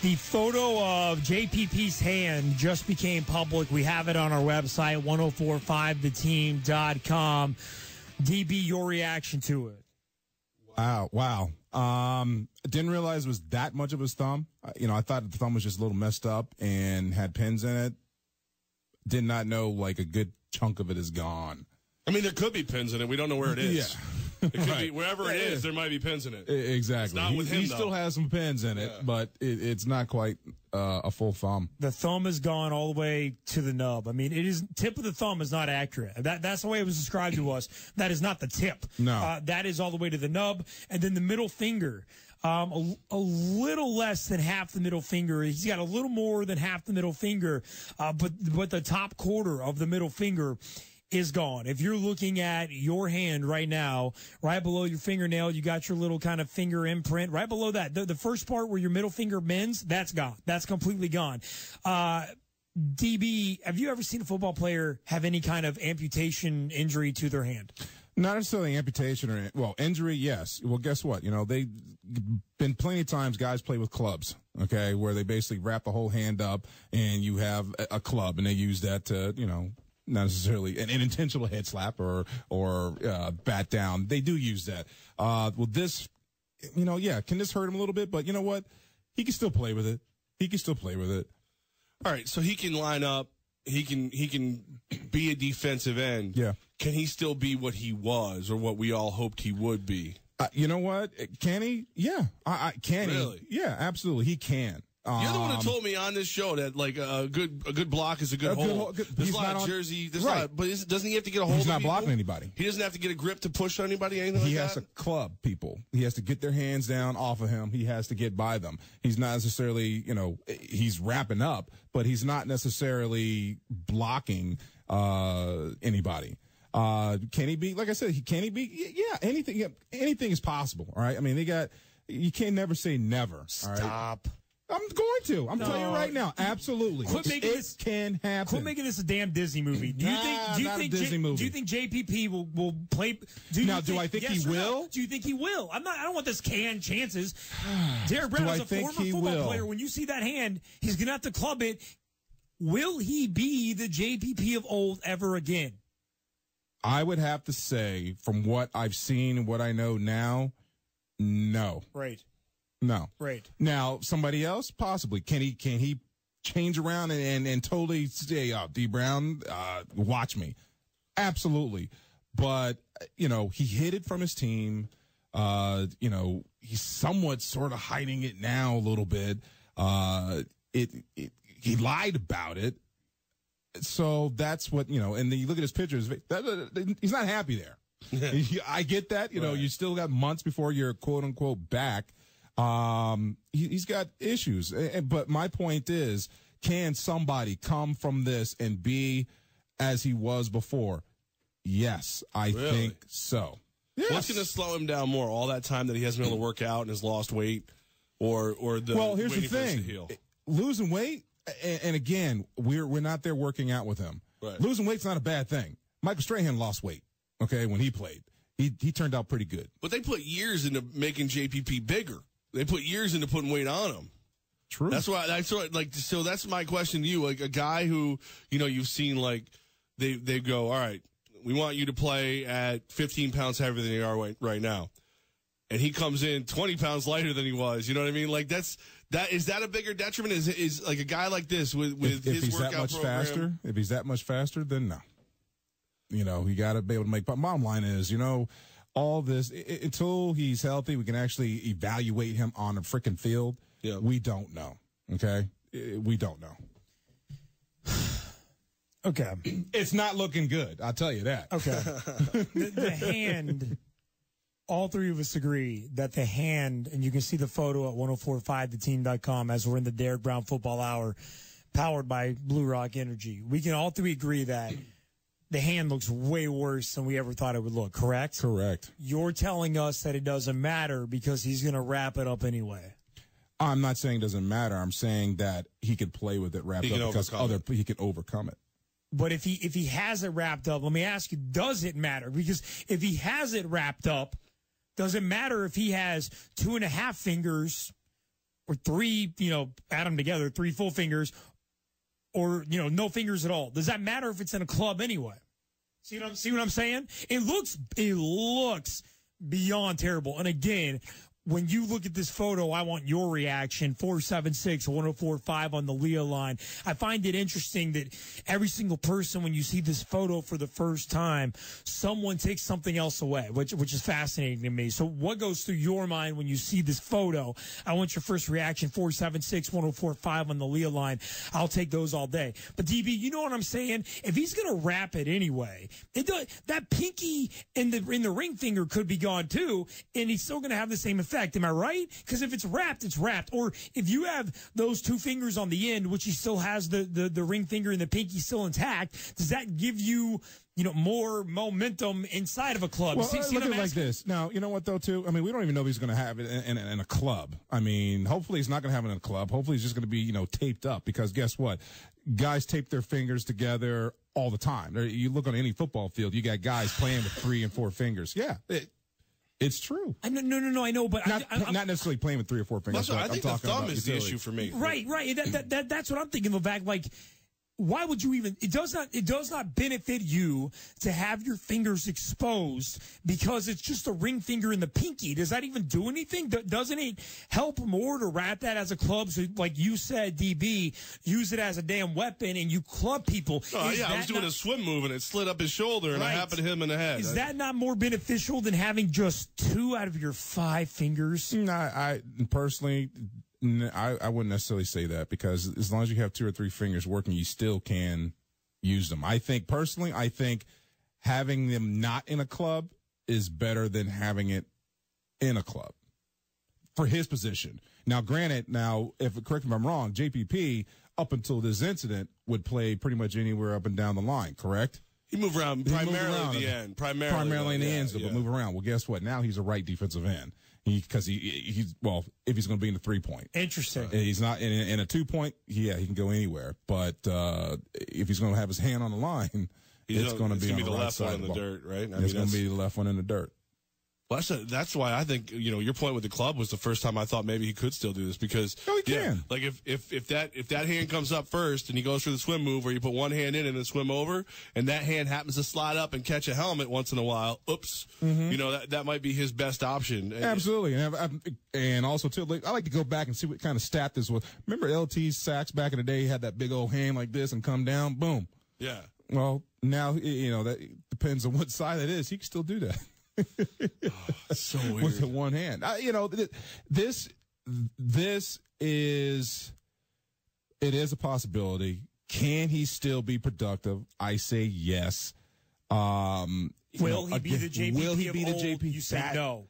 The photo of JPP's hand just became public. We have it on our website, 1045theteam.com. DB, your reaction to it? Wow. Didn't realize it was that much of his thumb. I thought the thumb was just a little messed up and had pins in it. Did not know, like, a good chunk of it is gone. I mean, there could be pins in it. We don't know where it is. Yeah. It could be wherever it is, there might be pins in it. Exactly. It's not with him, he still has some pins in it, but it's not quite a full thumb. The thumb is gone all the way to the nub. I mean, tip of the thumb is not accurate. That's the way it was described to us. That is not the tip. No. That is all the way to the nub. And then the middle finger, a little less than half the middle finger. He's got a little more than half the middle finger, but the top quarter of the middle finger is gone. If you're looking at your hand right now, right below your fingernail, you got your little kind of finger imprint. Right below that, the first part where your middle finger bends, that's gone. That's completely gone. DB, have you ever seen a football player have any kind of amputation injury to their hand? Not necessarily amputation or, injury, yes. Well, guess what? They've been plenty of times guys play with clubs, okay, where they basically wrap the whole hand up and you have a club and they use that to, not necessarily an intentional head slap or bat down. They do use that. This, can this hurt him a little bit? But you know what? He can still play with it. All right, so he can line up. He can be a defensive end. Yeah. Can he still be what he was or what we all hoped he would be? You know what? Can he? Yeah. Can really? he? Yeah, absolutely. He can. You're the one who told me on this show that like a good block is a good hold. There's a lot of jersey. But doesn't he have to get a hold? He's not blocking anybody. He doesn't have to get a grip to push anybody. Anything he like has that? to club people. He has to get their hands down off of him. He has to get by them. He's not necessarily, he's wrapping up, but he's not necessarily blocking anybody. Can he be? Like I said, can he be? Yeah, anything is possible. All right. I mean, you can't never say never. Stop. All right? I'm going to. I'm telling you right now. Absolutely. It can happen. Quit making this a damn Disney movie. Do you think Disney movie. Do you think JPP will play? Do I think he will? No? Do you think he will? I don't want this canned chances. Derek Brown is a former football player. When you see that hand, he's going to have to club it. Will he be the JPP of old ever again? I would have to say, from what I've seen and what I know now, no. Right. No. Right. Now, somebody else, possibly. Can he change around and totally say, D. Brown, watch me? Absolutely. But, he hid it from his team. He's somewhat sort of hiding it now a little bit. He lied about it. So that's what, and then you look at his pictures, he's not happy there. I get that. You still got months before you're quote unquote back. He's got issues. But my point is, can somebody come from this and be as he was before? Yes, I think so. Yes. What's going to slow him down more? All that time that he hasn't been able to work out and has lost weight, or the well, here's the thing: to heal? Losing weight, and again, we're not there working out with him. Right. Losing weight's not a bad thing. Michael Strahan lost weight. Okay, when he played, he turned out pretty good. But they put years into making JPP bigger. They put years into putting weight on him. True. That's why. So that's my question to you. Like a guy who you've seen like they go, all right, we want you to play at 15 pounds heavier than you are right now, and he comes in 20 pounds lighter than he was. You know what I mean? Like is that a bigger detriment? Is like a guy like this with if his he's workout that much program, faster? If he's that much faster, then no. You got to be able to make. But bottom line is, all this until he's healthy, we can actually evaluate him on a freaking field. Yeah. We don't know. Okay, we don't know. Okay, it's not looking good. I'll tell you that. Okay, the hand. All three of us agree that the hand, and you can see the photo at 1045theteam.com as we're in the Derek Brown Football Hour, powered by Blue Rock Energy. We can all three agree that the hand looks way worse than we ever thought it would look, correct? Correct. You're telling us that it doesn't matter because he's going to wrap it up anyway. I'm not saying it doesn't matter. I'm saying that he could play with it wrapped up because he can overcome it. But if he has it wrapped up, let me ask you, does it matter? Because if he has it wrapped up, does it matter if he has 2.5 fingers or three, add them together, three full fingers, or, no fingers at all. Does that matter if it's in a club anyway? See what I'm saying? It looks beyond terrible. And again, when you look at this photo, I want your reaction. 476-1045 on the Leah line. I find it interesting that every single person, when you see this photo for the first time, someone takes something else away, which is fascinating to me. So what goes through your mind when you see this photo? I want your first reaction. 476-1045 on the Leah line. I'll take those all day. But DB, you know what I'm saying? If he's going to wrap it anyway, that pinky in the ring finger could be gone too, and he's still going to have the same effect. Am I right? Because if it's wrapped, it's wrapped. Or if you have those two fingers on the end, which he still has the ring finger and the pinky still intact, does that give you, more momentum inside of a club? Well, look at it like this. Now, you know what, though, too? I mean, we don't even know if he's going to have it in a club. I mean, hopefully he's not going to have it in a club. Hopefully he's just going to be, taped up, because guess what? Guys tape their fingers together all the time. You look on any football field, you got guys playing with 3 and 4 fingers. Yeah. It's true. No, I know, but not necessarily playing with 3 or 4 fingers. I think the thumb is the issue for me. Right. That's what I'm thinking, Levack. Like, why would you even? It does not benefit you to have your fingers exposed because it's just a ring finger and the pinky. Does that even do anything? Doesn't it help more to wrap that as a club? So, like you said, DB, use it as a damn weapon and you club people. Oh yeah, I was doing a swim move and it slid up his shoulder and it happened to him in the head. Is that not more beneficial than having just 2 out of your 5 fingers? No, I personally. I wouldn't necessarily say that, because as long as you have 2 or 3 fingers working, you still can use them. I think having them not in a club is better than having it in a club for his position. Now, granted, correct me if I'm wrong, JPP, up until this incident, would play pretty much anywhere up and down the line, correct? He moved around primarily at the end. Primarily in the ends, but move around. Well, guess what? Now he's a right defensive end. Because he's if he's going to be in the 3-point. Interesting. He's not in a 2-point. Yeah, he can go anywhere. But if he's going to have his hand on the line, it's going to be on the right side of the dirt, right? It's going to be the left one in the dirt. Well, that's why I think, your point with the club was the first time I thought maybe he could still do this, because he can. Like if that hand comes up first and he goes through the swim move where you put one hand in and then swim over, and that hand happens to slide up and catch a helmet once in a while, oops, that might be his best option. Absolutely. And also too, I like to go back and see what kind of stat this was. Remember LT's sacks back in the day? He had that big old hand like this and come down, boom. Yeah. Well, now, that depends on what side it is. He can still do that. So weird. With the one hand. This is a possibility. Can he still be productive? I say yes. Will he be the JP? You say no.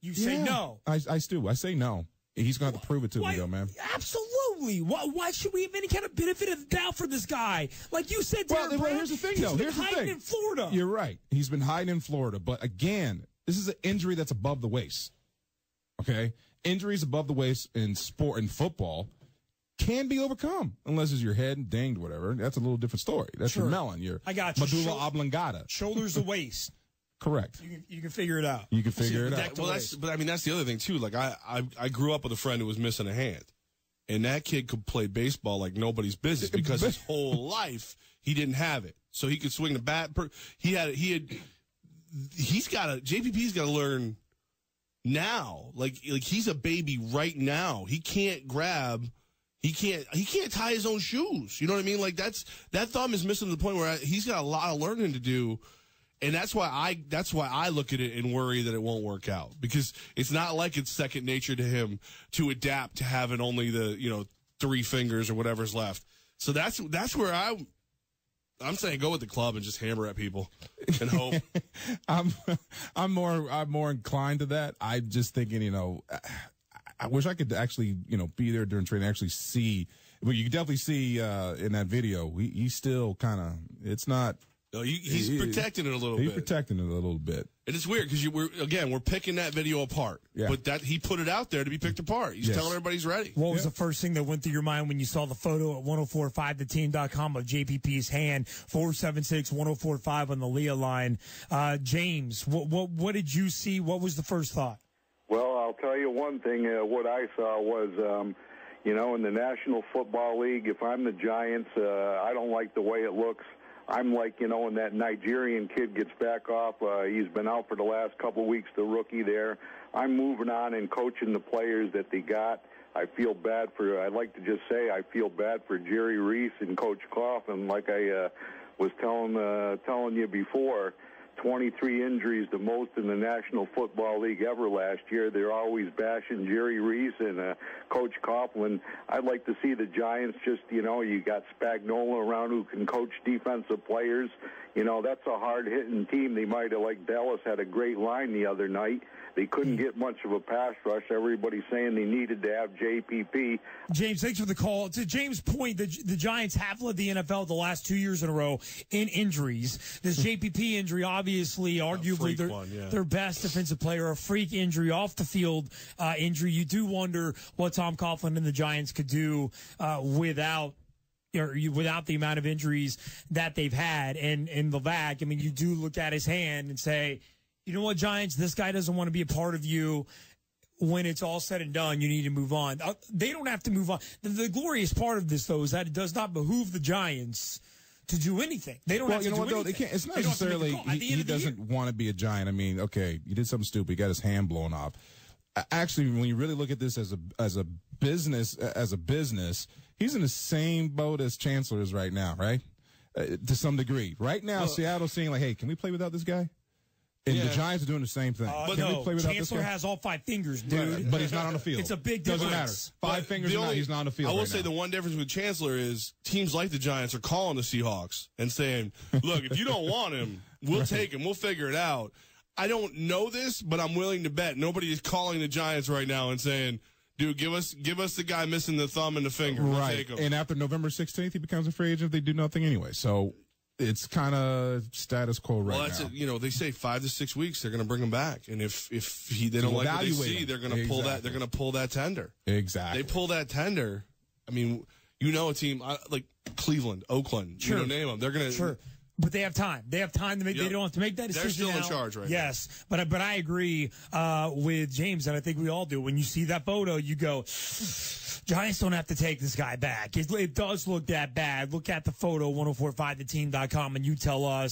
You say no. I do. I say no. He's going to have to prove it to me, though, man. Absolutely. Why should we have any kind of benefit of the doubt for this guy? Like you said, here's the thing, though. He's been hiding in Florida. You're right. He's been hiding in Florida. But, again, this is an injury that's above the waist. Okay? Injuries above the waist in sport and football can be overcome, unless it's your head dinged, whatever. That's a little different story. That's your melon, your medulla oblongata. Shoulders to waist. Correct. You can figure it out. You can figure it out. That's the other thing too. Like I grew up with a friend who was missing a hand, and that kid could play baseball like nobody's business because his whole life he didn't have it, so he could swing the bat. JPP's got to learn now. Like he's a baby right now. He can't grab. He can't tie his own shoes. You know what I mean? Like that thumb is missing to the point where he's got a lot of learning to do. And that's why I look at it and worry that it won't work out, because it's not like it's second nature to him to adapt to having only the 3 fingers or whatever's left. So that's where I'm saying go with the club and just hammer at people and hope. I'm more inclined to that. I'm just thinking, I wish I could actually be there during training and actually see. But you can definitely see in that video he's still kind of it's not. No, he's protecting it a little bit. He's protecting it a little bit. And it's weird because we're picking that video apart. Yeah. But he put it out there to be picked apart. He's telling everybody he's ready. What was the first thing that went through your mind when you saw the photo at 1045theteam.com of JPP's hand? 476-1045 on the Leah line. James, what did you see? What was the first thought? Well, I I'll tell you one thing. What I saw was, in the National Football League, if I'm the Giants, I don't like the way it looks. I'm like, when that Nigerian kid gets back off, he's been out for the last couple of weeks, the rookie there. I'm moving on and coaching the players that they got. I feel bad I'd like to just say I feel bad for Jerry Reese and Coach Coughlin. Like I was telling you before, 23 injuries, the most in the National Football League ever last year. They're always bashing Jerry Reese and Coach Coughlin. I'd like to see the Giants just, you got Spagnuolo around who can coach defensive players. That's a hard-hitting team. They might have, like Dallas had a great line the other night. They couldn't get much of a pass rush. Everybody's saying they needed to have JPP. James, thanks for the call. To James' point, the Giants have led the NFL the last 2 years in a row in injuries. This JPP injury, obviously, arguably their best defensive player, a freak injury, off the field injury. You do wonder what Tom Coughlin and the Giants could do without the amount of injuries that they've had. And Levack, you do look at his hand and say, you know what, Giants, this guy doesn't want to be a part of you. When it's all said and done, you need to move on. They don't have to move on. The glorious part of this, though, is that it does not behoove the Giants to do anything. They don't have to do anything. They can't. It's not necessarily he doesn't want to be a Giant. Okay, you did something stupid. He got his hand blown off. Actually, when you really look at this as a business, he's in the same boat as Chancellor is right now, right? To some degree. Right now, Seattle's saying, like, hey, can we play without this guy? And the Giants are doing the same thing. But we play without Chancellor this guy? Has all 5 fingers, dude. Right. But he's not on the field. It's a big difference. Doesn't matter. 5 fingers or not, he's not on the field. I will say the one difference with Chancellor is teams like the Giants are calling the Seahawks and saying, look, if you don't want him, we'll take him. We'll figure it out. I don't know this, but I'm willing to bet nobody is calling the Giants right now and saying, dude, give us the guy missing the thumb and the finger. We'll take him. And after November 16th, he becomes a free agent. They do nothing anyway. So it's kind of status quo right now. Well, that's it. They say 5 to 6 weeks they're going to bring him back, and if they don't like what they see, they're going to pull that. They're going to pull that tender. Exactly. They pull that tender. A team like Cleveland, Oakland. Sure. Name them. They're going to. Sure. But they have time. They have time to make. Yep. They don't have to make that decision. They're still now. in charge right now. Yes, but I agree with James, and I think we all do. When you see that photo, you go, Giants don't have to take this guy back. It does look that bad. Look at the photo, 1045theteam.com, and you tell us.